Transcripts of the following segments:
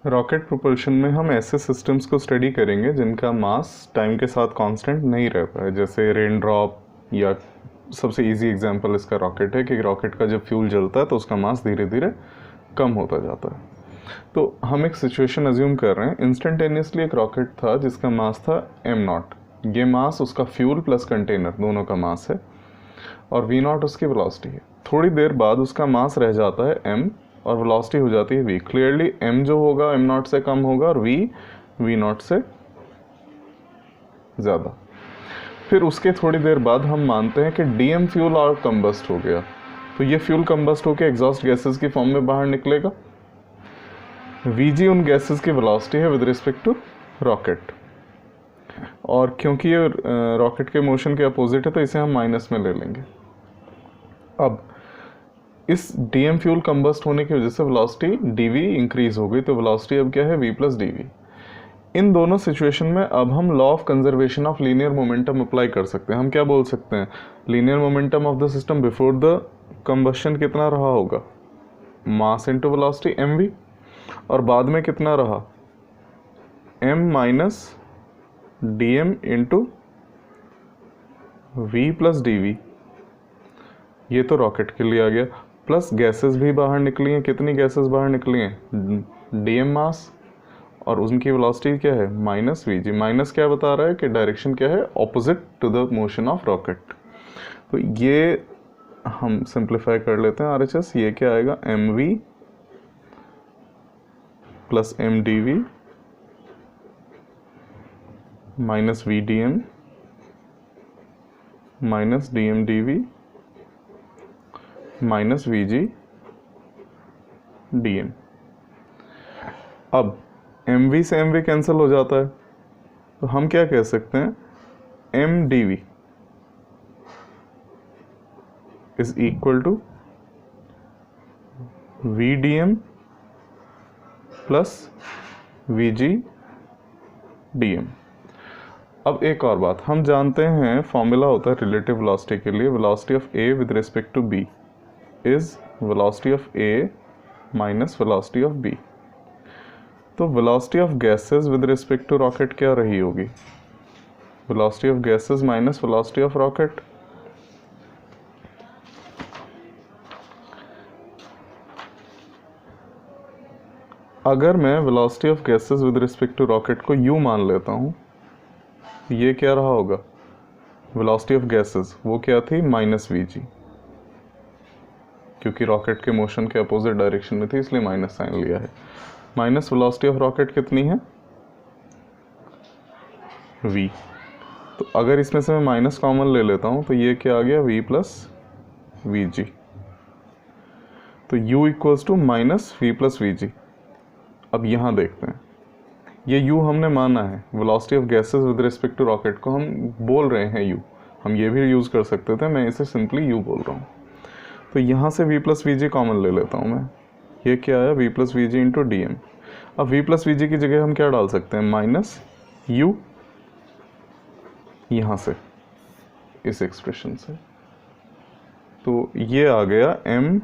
Rocket propulsion में हम ऐसे सिस्टम्स को स्टडी करेंगे जिनका मास टाइम के साथ कांस्टेंट नहीं रहता है, जैसे रेन ड्रॉप, या सबसे इजी एग्जांपल इसका रॉकेट है कि रॉकेट का जब फ्यूल जलता है तो उसका मास धीरे धीरे कम होता जाता है। तो हम एक सिचुएशन अज्यूम कर रहे हैं, इंस्टेंटेनियसली एक रॉकेट था जिसका मास था m0। ये मास उसका फ्यूल प्लस कंटेनर दोनों का मास है, और v0 उसकी वेलोसिटी है। थोड़ी देर बाद उसका मास रह जाता है m और वेलोसिटी हो जाती है v। क्लियरली m जो होगा m0 से कम होगा और v v0 से ज़्यादा। फिर उसके थोड़ी देर बाद हम मानते हैं कि dm फ्यूल और कंबस्ट हो गया, तो ये फ्यूल कंबस्ट होकर एग्जॉस्ट गैसेस की फॉर्म में बाहर निकलेगा। vg उन गैसेस की वेलोसिटी है विद रिस्पेक्ट टू रॉकेट, और क्योंकि ये रॉकेट के मोशन के अपोजिट है तो इसे हम माइनस में ले लेंगे। अब इस dm फ्यूल कंबस्ट होने की वजह से वेलोसिटी dv इंक्रीज हो गई, तो वेलोसिटी अब क्या है v प्लस dv। इन दोनों सिचुएशन में अब हम law of conservation of linear momentum apply कर सकते हैं। हम क्या बोल सकते हैं, linear momentum of the system before the combustion कितना रहा होगा, मास इनटू वेलोसिटी mv, और बाद में कितना रहा, m minus dm into v plus dv। ये तो रॉकेट के लिए आ गया, प्लस गैसेस भी बाहर निकली हैं। कितनी गैसेस बाहर निकली हैं, dm मास और उनकी वेलोसिटी क्या है, माइनस vg। माइनस क्या बता रहा है कि डायरेक्शन क्या है, opposite to the motion of rocket. तो ये हम सिंप्लीफाई कर लेते हैं RHS। ये क्या आएगा, mv plus mdv minus vdm minus dmdv minus vg dm। अब mv से mv कैंसिल हो जाता है, तो हम क्या कह सकते हैं, mdv is equal to vdm plus vg dm। अब एक और बात, हम जानते हैं फॉर्मूला होता है रिलेटिव वेलोसिटी के लिए, velocity of a with respect to b is velocity of a minus velocity of b। तो velocity of gases with respect to rocket क्या रही होगी, velocity of gases minus velocity of rocket. अगर मैं velocity of gases with respect to rocket को u मान लेता हूँ, ये क्या रहा होगा, वेलोसिटी ऑफ गैसेस वो क्या थी, माइनस vg, क्योंकि रॉकेट के मोशन के अपोजिट डायरेक्शन में थी इसलिए माइनस साइन लिया है। माइनस वेलोसिटी ऑफ रॉकेट कितनी है, v। तो अगर इसमें से मैं माइनस कॉमन ले लेता हूँ तो ये क्या आ गया, v प्लस vg। तो u equals to minus v plus vg। अब यहाँ देखते हैं, ये u हमने माना है, velocity of gases with respect to rocket को हम बोल रहे हैं u। हम ये भी यूज़ कर सकते थे, मैं इसे सिंपली u बोल रहा हूँ। तो यहाँ से v प्लस vg कॉमन ले लेता हूँ मैं, ये क्या आया, v plus vg into dm। अब v प्लस vg की जगह हम क्या डाल सकते हैं, माइनस u, यहाँ से इस एक्सप्रेशन से। तो ये आ गया m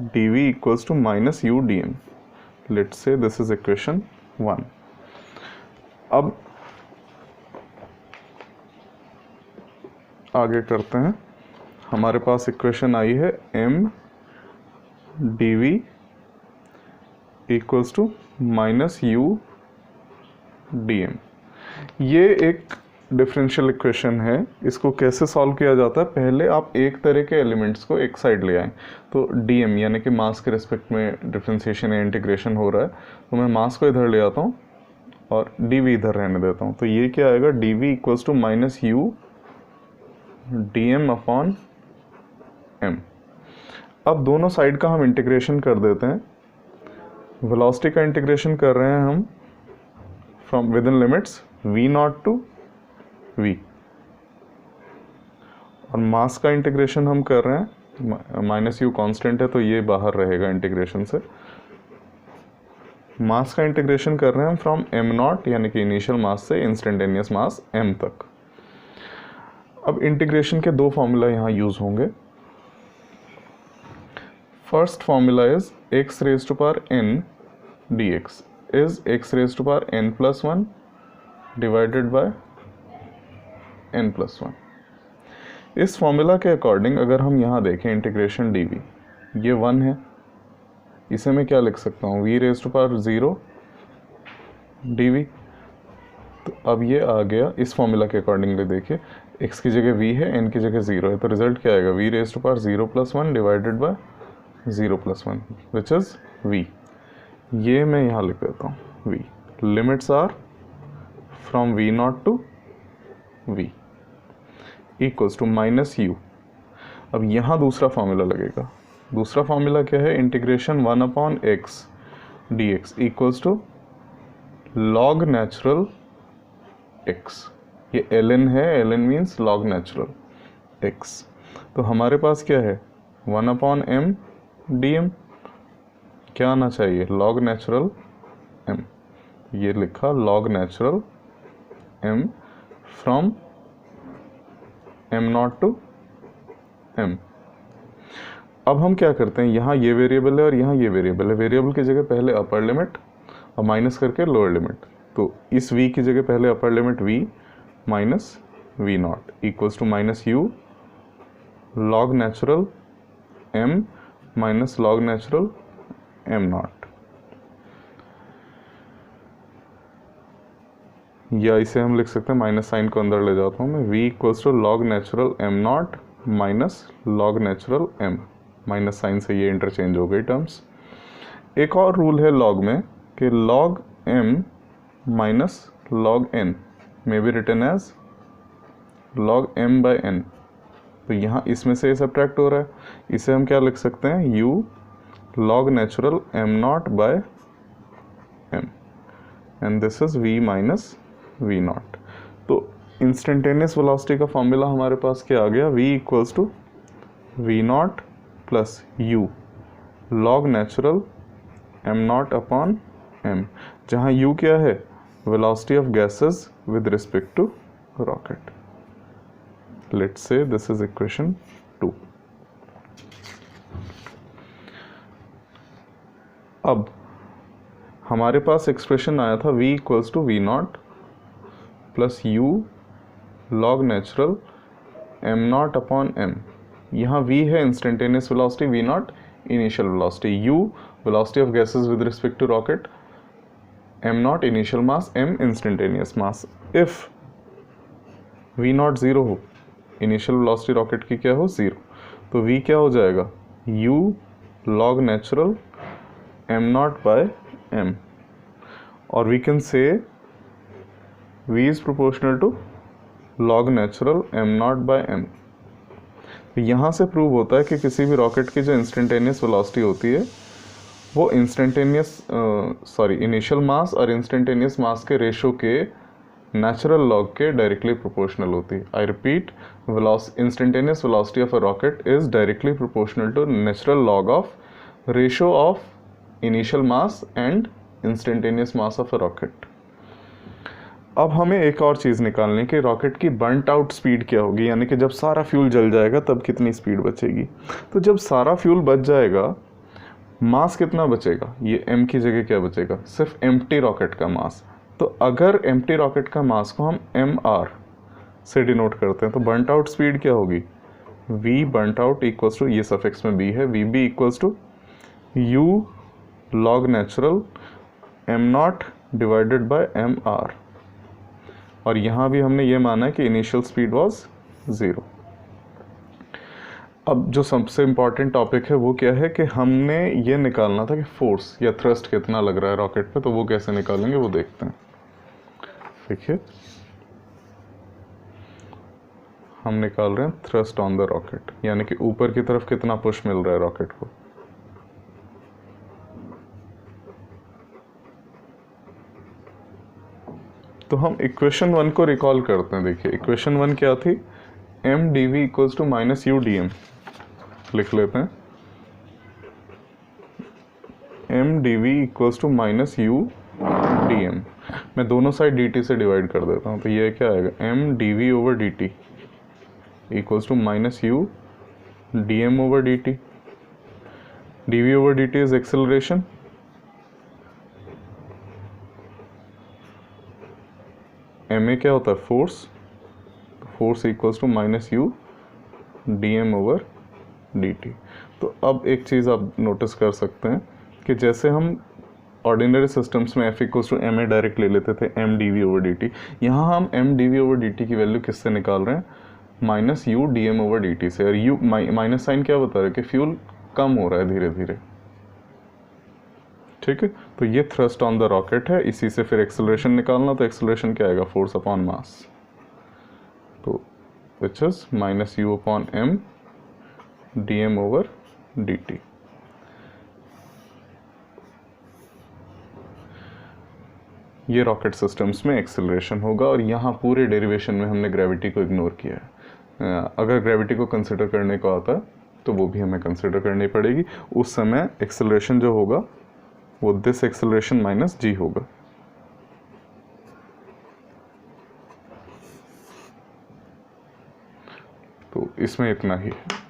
dv equals to minus u dm। Let's say this is equation 1। अब आगे करते हैं, हमारे पास इक्वेशन आई है m dv equals to minus u dm। ये एक डिफरेंशियल इक्वेशन है। इसको कैसे सॉल्व किया जाता है, पहले आप एक तरह के एलिमेंट्स को एक साइड ले आएँ। तो dm यानी कि मास के रिस्पेक्ट में डिफरेंशिएशन या इंटीग्रेशन हो रहा है, तो मैं मास को इधर ले आता हूँ और dv इधर रहने देता हूँ। तो ये क्या आएगा, dv equals to minus u dm upon m। अब दोनों साइड का हम इंटीग्रेशन कर देते हैं। वेलोसिटी का इंटीग्रेशन कर रहे हैं हम from within limits v0 to v, और मास का इंटीग्रेशन हम कर रहे हैं, माइनस u कांस्टेंट है तो ये बाहर रहेगा इंटीग्रेशन से। मास का इंटीग्रेशन कर रहे हैं हम फ्रॉम m0 यानी कि इनिशियल मास से इंस्टेंटेनियस मास m तक। अब इंटीग्रेशन के दो फॉर्मूला यहाँ यूज होंगे। First formula is x raise to power n dx is x raised to power n plus 1 divided by n plus 1। इस फॉर्मूला के अकॉर्डिंग अगर हम यहाँ देखें इंटीग्रेशन dv, ये 1 है, इसे मैं क्या लिख सकता हूँ, v raise to power 0 dv। तो अब ये आ गया इस फॉर्मूला के अकॉर्डिंगली, देखिए x की जगह v है, n की जगह 0 है, तो रिजल्ट क्या आएगा, v raise to power 0 plus 1 divided by 0 plus 1 which is v। ये मैं यहाँ लिख देता हूँ v। Limits are from v not to v equals to minus u। अब यहाँ दूसरा फॉर्मूला लगेगा। दूसरा फॉर्मूला क्या है, integration 1 upon x dx equals to log natural x। ये ln है, ln means log natural x। तो हमारे पास क्या है, 1 अपॉन m dm, क्या आना चाहिए, लॉग नेचुरल m। ये लिखा log natural m from m not to m। अब हम क्या करते हैं, यहाँ ये वेरिएबल है और यहाँ ये वेरिएबल है। वेरिएबल की जगह पहले अपर लिमिट और माइनस करके लोअर लिमिट। तो इस v की जगह पहले upper limit v minus v not equals to minus u log natural m minus log natural m not, या इसे हम लिख सकते हैं, माइनस साइन को अंदर ले जाता हूँ मैं, v equals to log natural m not minus log natural m। Minus sign से ये इंटरचेंज हो गई टर्म्स। एक और रूल है लॉग में कि log m minus log n may be written as log m by n। तो यहाँ इसमें से ये सब्ट्रैक्ट हो रहा है, इसे हम क्या लिख सकते हैं, u log natural m not by m and this is v minus v not. तो इंस्टेंटेनियस वेलोसिटी का फॉर्मूला हमारे पास क्या आ गया, v equals to v not plus u log natural m not upon m, जहाँ u क्या है, velocity of gases with respect to rocket. Let's say this is equation 2। अब हमारे पास एक्सप्रेशन आया था v equals to v not plus u log natural m not upon m। यहाँ v है instantaneous velocity, v not initial velocity, u velocity of gases with respect to rocket, m not initial mass, m instantaneous mass. If v not 0 हो, initial velocity rocket की क्या हो, 0, तो v क्या हो जाएगा, u log natural m not by m, और we can say v is proportional to log natural m not by m। तो यहाँ से प्रूव होता है कि किसी भी रॉकेट की जो इंस्टेंटेनियस वेलोसिटी होती है वो इनिशियल मास और इंस्टेंटेनियस मास के रेशो के नेचुरल लॉग के डायरेक्टली प्रोपोर्शनल होती है। I repeat, instantaneous velocity of a rocket is directly proportional to natural log of ratio of initial mass and instantaneous mass of a rocket. अब हमें एक और चीज़ निकालनी है कि रॉकेट की बर्नट आउट स्पीड क्या होगी, यानी कि जब सारा फ्यूल जल जाएगा तब कितनी स्पीड बचेगी। तो जब सारा फ्यूल बच जाएगा, मास कितना बचेगा, ये m की जगह क्या बचेगा, सिर्फ एम्प्टी रॉकेट का मास। तो अगर एम्प्टी रॉकेट का मास को हम mr से डिनोट करते हैं तो बर्नट आउट स्पीड क्या होगी, v burnt out equals to, ये सफिक्स में b है, vb equals to u log natural m not divided by mr। और यहाँ भी हमने ये माना है कि इनिशियल स्पीड वाज 0। अब जो सबसे इम्पॉर्टेंट टॉपिक है वो क्या है कि हमने ये निकालना था कि फोर्स या थ्रस्ट कितना लग रहा है रॉकेट पे, तो वो कैसे निकालेंगे वो देखते हैं। देखिए हम निकाल रहे हैं थ्रस्ट ऑन द रॉकेट, यानी कि ऊपर की तरफ कितना पुश मिल रहा है रॉकेट को। तो हम इक्वेशन 1 को रिकॉल करते हैं। देखिए इक्वेशन 1 क्या थी, m dv equals to minus u dm। लिख लेते हैं m dv equals to minus u dm। मैं दोनों साइड dt से डिवाइड कर देता हूँ, तो ये क्या आएगा, m dv over dt equals to minus u dm over dt। dv over dt is acceleration M A क्या होता है, force, force equals to minus U D M over D T. तो अब एक चीज़ आप नोटिस कर सकते हैं कि जैसे हम ऑर्डिनरी सिस्टम्स में F equals to M A direct ले लेते थे M D V over D T, यहाँ हम M D V over D T की वैल्यू किससे निकाल रहे हैं, minus U D M over D T से। और यू माइनस साइन क्या बता रहा है कि फ्यूल कम हो रहा है धीरे धीरे, ठीक है। तो ये थ्रस्ट ऑन द रॉकेट है, इसी से फिर एक्सेलरेशन निकालना, तो एक्सेलरेशन क्या आएगा, फोर्स अपॉन मास, तो which is minus U upon M D M over D T. ये रॉकेट सिस्टम्स में एक्सेलरेशन होगा, और यहाँ पूरे डेरिवेशन में हमने ग्रेविटी को इग्नोर किया है। अगर ग्रेविटी को कंसिडर करने को आता है तो वो भी हमें कंसिडर करनी पड़ेगी। उस समय एक्सेलरेशन जो होगा वो दिस एक्सेलरेशन माइनस जी होगा। तो इसमें इतना ही है।